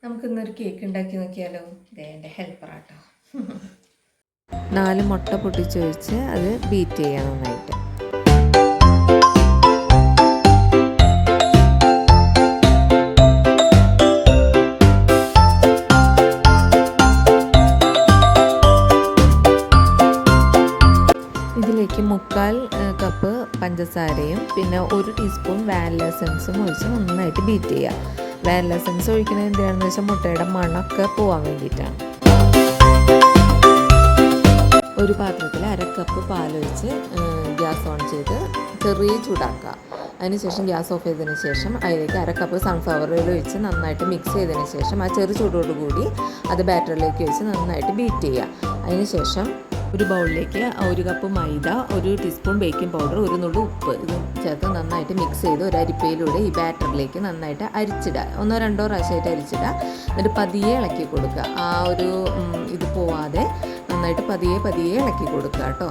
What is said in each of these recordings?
നമുക്കിന്നൊരു കേക്ക് ഉണ്ടാക്കി നോക്കിയാലോ? ഇതേ എൻ്റെ ഹെൽപ്പറാട്ടോ. 4 മുട്ട പൊട്ടിച്ചൊഴിച്ച് അത് ബീറ്റ് ചെയ്യാൻ നന്നായിട്ട്. ഇതിലേക്ക് 3/4 കപ്പ് പഞ്ചസാരയും പിന്നെ 1 ടീസ്പൂൺ വാനില എസൻസും ഒഴിച്ച് നന്നായിട്ട് ബീറ്റ് ചെയ്യുക. വാനില എസൻസ് ഒഴിക്കുന്നത് എന്തിനാണെന്ന് വെച്ചാൽ മുട്ടയുടെ മണമൊക്കെ പോകാൻ വേണ്ടിയിട്ടാണ്. ഒരു പാത്രത്തിൽ 1/2 കപ്പ് പാലൊഴിച്ച് ഗ്യാസ് ഓൺ ചെയ്ത് ചെറിയ ചൂടാക്കുക. അതിനുശേഷം ഗ്യാസ് ഓഫ് ചെയ്തതിന് ശേഷം അതിലേക്ക് 1/2 കപ്പ് സൺഫ്ലവർ ഓയിൽ ഒഴിച്ച് നന്നായിട്ട് മിക്സ് ചെയ്തതിന് ശേഷം ആ ചെറു ചൂടോടുകൂടി അത് ബാറ്ററിലേക്ക് ഒഴിച്ച് നന്നായിട്ട് ബീറ്റ് ചെയ്യുക. അതിനുശേഷം ഒരു ബൗളിലേക്ക് 1 കപ്പ് മൈദ, 1 ടീസ്പൂൺ ബേക്കിംഗ് പൗഡർ, 1 നുള്ളു ഉപ്പ് ഇത് ചേർത്ത് നന്നായിട്ട് മിക്സ് ചെയ്ത് ഒരു അരിപ്പയിലൂടെ ഈ ബാറ്ററിലേക്ക് നന്നായിട്ട് അരിച്ചിടുക. 1-2 പ്രാവശ്യമായിട്ട് അരിച്ചിടുക. എന്നിട്ട് പതിയെ ഇളക്കി കൊടുക്കുക. ആ ഒരു ഇത് പോവാതെ നന്നായിട്ട് പതിയെ ഇളക്കി കൊടുക്കുക കേട്ടോ.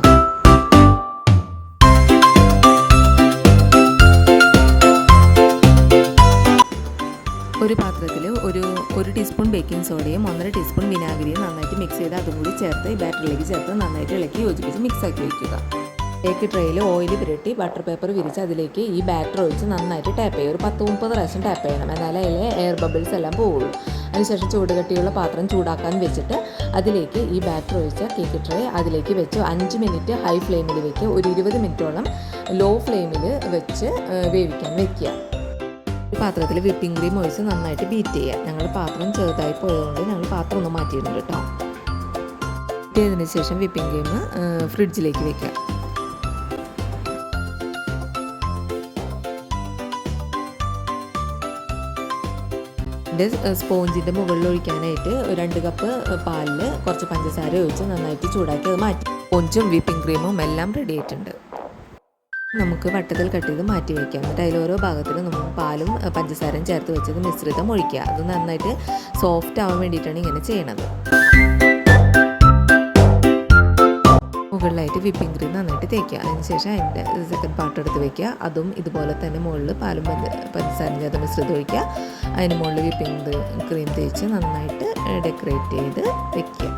ഒരു പാത്രത്തിൽ ഒരു ടീസ്പൂൺ ബേക്കിംഗ് സോഡയും 1.5 ടീസ്പൂൺ വിനാഗിരിയും നന്നായിട്ട് മിക്സ് ചെയ്ത് അതും കൂടി ചേർത്ത് ഈ ബാറ്ററിലേക്ക് ചേർത്ത് നന്നായിട്ട് ഇളക്കി യോജിപ്പിച്ച് മിക്സാക്കി വയ്ക്കുക. കേക്ക് ട്രേയിൽ ഓയിൽ പുരട്ടി ബട്ടർ പേപ്പർ വിരിച്ച് അതിലേക്ക് ഈ ബാറ്റർ ഒഴിച്ച് നന്നായിട്ട് ടാപ്പ് ചെയ്യുക. ഒരു 10-30 പ്രാവശ്യം ടാപ്പ് ചെയ്യണം, എന്നാലേ അതിലെ എയർ ബബിൾസ് എല്ലാം പോവുള്ളൂ. അതിനുശേഷം ചൂടുകട്ടിയുള്ള പാത്രം ചൂടാക്കാൻ വെച്ചിട്ട് അതിലേക്ക് ഈ ബാറ്റർ ഒഴിച്ച കേക്ക് ട്രേ അതിലേക്ക് വെച്ച് 5 മിനിറ്റ് ഹൈ ഫ്ലെയിമിൽ വയ്ക്കുക. ഒരു 20 മിനിറ്റോളം ലോ ഫ്ലെയിമിൽ വെച്ച് വേവിക്കാൻ വയ്ക്കുക. പാത്രത്തിൽ വിപ്പിംഗ് ക്രീം ഒഴിച്ച് നന്നായിട്ട് ബീറ്റ് ചെയ്യുക. ഞങ്ങൾ പാത്രം ചെറുതായി പോയതുകൊണ്ട് ഞങ്ങൾ പാത്രം ഒന്ന് മാറ്റിയിട്ടുണ്ട് കേട്ടോ. ബീറ്റ് ചെയ്തതിന് ശേഷം വിപ്പിംഗ് ക്രീം ഫ്രിഡ്ജിലേക്ക് വെക്കുക. സ്പോഞ്ചിൻ്റെ മുകളിൽ ഒഴിക്കാനായിട്ട് 2 കപ്പ് പാലിൽ കുറച്ച് പഞ്ചസാര ഒഴിച്ച് നന്നായിട്ട് ചൂടാക്കി അത് മാറ്റി. സ്പോഞ്ചും വിപ്പിംഗ് ക്രീമും എല്ലാം റെഡി ആയിട്ടുണ്ട്. നമുക്ക് വട്ടത്തിൽ കട്ട് ചെയ്ത് മാറ്റി വയ്ക്കാം. എന്നിട്ട് അതിലോരോ ഭാഗത്തിലും നമ്മൾ പാലും പഞ്ചസാരയും ചേർത്ത് വെച്ചത് മിശ്രിതം ഒഴിക്കുക. അത് നന്നായിട്ട് സോഫ്റ്റ് ആവാൻ വേണ്ടിയിട്ടാണ് ഇങ്ങനെ ചെയ്യണത്. മുകളിലായിട്ട് വിപ്പിംഗ് ക്രീം നന്നായിട്ട് തേക്കുക. അതിനുശേഷം അതിൻ്റെ സെക്കൻഡ് പാർട്ട് എടുത്ത് വയ്ക്കുക. അതും ഇതുപോലെ തന്നെ മുകളിൽ പാലും പഞ്ചസാരയും ചേർത്ത് മിശ്രിതം ഒഴിക്കുക. അതിന് മുകളിൽ വിപ്പിംഗ് ക്രീം തേച്ച് നന്നായിട്ട് ഡെക്കറേറ്റ് ചെയ്ത് വയ്ക്കുക.